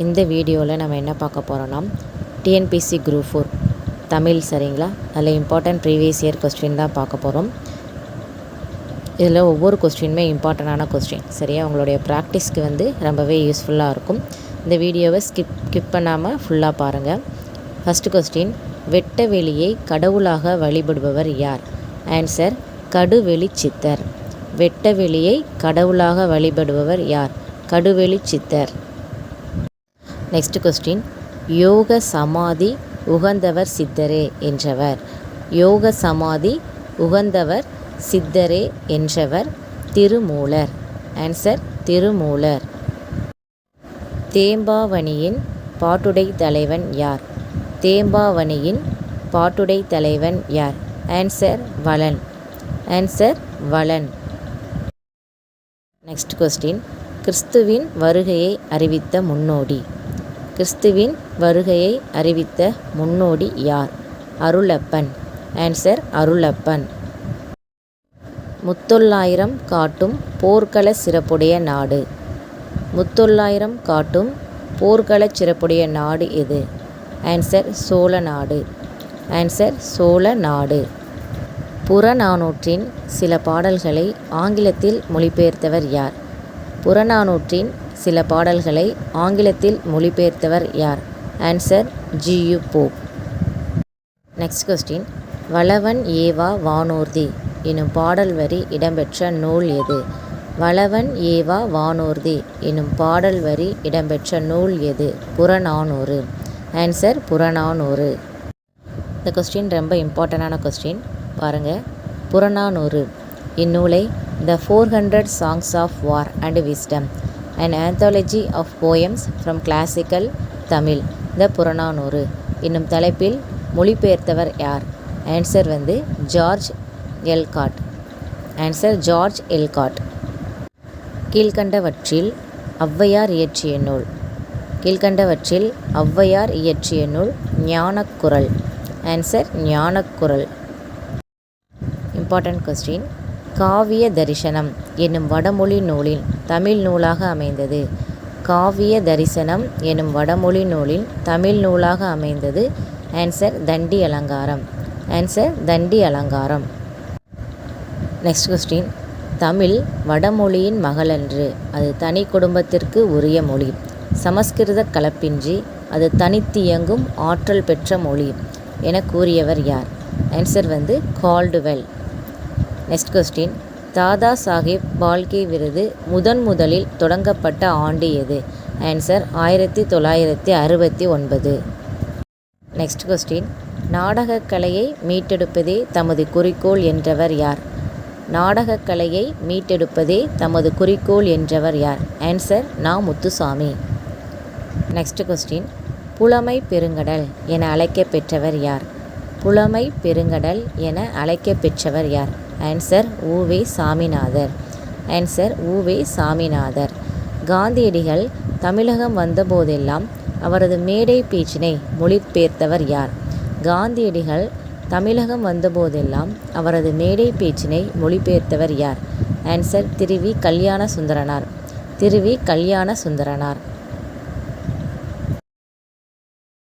இந்த வீடியோவில் நம்ம என்ன பார்க்க போகிறோன்னா டிஎன்பிஎஸ்சி குரூப் 4 தமிழ் சரிங்களா. அதில் இம்பார்ட்டன்ட் ப்ரீவியஸ் இயர் கொஸ்டின் தான் பார்க்க போகிறோம். இதில் ஒவ்வொரு கொஸ்டினுமே இம்பார்ட்டண்டான கொஸ்டின் சரியா. உங்களுடைய ப்ராக்டிஸ்க்கு ரொம்பவே யூஸ்ஃபுல்லாக இருக்கும். இந்த வீடியோவை ஸ்கிப் பண்ணாமல் ஃபுல்லாக பாருங்கள். ஃபஸ்ட்டு கொஸ்டின், வெட்ட வெளியை கடவுளாக வழிபடுபவர் யார்? ஆன்சர் கடுவெளி சித்தர். வெட்ட வெளியை கடவுளாக வழிபடுபவர் யார்? கடுவெளி சித்தர். நெக்ஸ்ட் கொஸ்டின், யோக சமாதி உகந்தவர் சித்தரே என்றவர். யோக சமாதி உகந்தவர் சித்தரே என்றவர் திருமூலர். ஆன்சர் திருமூலர். தேம்பாவணியின் பாட்டுடை தலைவன் யார்? தேம்பாவணியின் பாட்டுடை தலைவன் யார்? ஆன்சர் வளன். ஆன்சர் வளன். நெக்ஸ்ட் கொஸ்டின், கிறிஸ்துவின் வருகையை அறிவித்த முன்னோடி. கிறிஸ்துவின் வருகையை அறிவித்த முன்னோடி யார்? அருளப்பன். ஆன்சர் அருளப்பன். முத்தொள்ளாயிரம் காட்டும் போர்க்கள சிறப்புடைய நாடு. முத்தொள்ளாயிரம் காட்டும் போர்க்கள சிறப்புடைய நாடு எது? ஆன்சர் சோழ நாடு. ஆன்சர் சோழ நாடு. புறநானூற்றின் சில பாடல்களை ஆங்கிலத்தில் மொழிபெயர்த்தவர் யார்? புறநானூற்றின் சில பாடல்களை ஆங்கிலத்தில் மொழிபெயர்த்தவர் யார்? Answer G U. Pope. Next question, வளவன் ஏவா வானூர்தி எனும் பாடல் வரி இடம்பெற்ற நூல் எது? வளவன் ஏவா வானூர்தி எனும் பாடல் வரி இடம்பெற்ற நூல் எது? புறநானூறு. ஆன்சர் புறநானூறு. இந்த கொஸ்டின் ரொம்ப இம்பார்ட்டண்டான கொஸ்டின் பாருங்கள். புறநானூறு இந்நூலை த 400 Songs of War and Wisdom, an anthology of poems from classical Tamil, த புறநானூறு என்னும் தலைப்பில் மொழிபெயர்த்தவர் யார்? ஆன்சர் ஜார்ஜ் எல்காட். ஆன்சர் ஜார்ஜ் எல்காட். கீழ்கண்டவற்றில் ஔவையார் இயற்றிய நூல். கீழ்கண்டவற்றில் ஔவையார் இயற்றிய நூல் ஞானக்குறள். ஆன்சர் ஞானக்குறள். இம்பார்ட்டன்ட் கொஸ்டின், காவிய தரிசனம் என்னும் வடமொழி நூலின் தமிழ் நூலாக அமைந்தது. காவிய தரிசனம் எனும் வடமொழி நூலின் தமிழ் நூலாக அமைந்தது. ஆன்சர் தண்டி அலங்காரம். ஆன்சர் தண்டி அலங்காரம். நெக்ஸ்ட் கொஸ்டின், தமிழ் வடமொழியின் மகளன்று, அது தனி குடும்பத்திற்கு உரிய மொழி. சமஸ்கிருத கலப்பின்றி அது தனித்தியங்கும் ஆற்றல் பெற்ற மொழி என கூறியவர் யார்? Answer Caldwell. Next question, Dada Saheb Phalke விருது முதலில் தொடங்கப்பட்ட ஆண்டு எது? ஆன்சர் 1969. நெக்ஸ்ட் கொஸ்டின், நாடகக்கலையை மீட்டெடுப்பதே தமது குறிக்கோள் என்றவர் யார்? நாடகக்கலையை மீட்டெடுப்பதே தமது குறிக்கோள் என்றவர் யார்? ஆன்சர் நா. முத்துசாமி. நெக்ஸ்ட் கொஸ்டின், புலமை பெருங்கடல் என அழைக்க பெற்றவர் யார்? புலமை பெருங்கடல் என அழைக்க பெற்றவர் யார்? ஆன்சர் உ.வே. சாமிநாதர். ஆன்சர் உ.வே. சாமிநாதர். காந்தியடிகள் தமிழகம் வந்தபோதெல்லாம் அவரது மேடை பேச்சினை மொழிபெயர்த்தவர் யார்? காந்தியடிகள் தமிழகம் வந்தபோதெல்லாம் அவரது மேடை பேச்சினை மொழிபெயர்த்தவர் யார்? ஆன்சர் திருவி கல்யாண சுந்தரனார். திருவி கல்யாண சுந்தரனார்.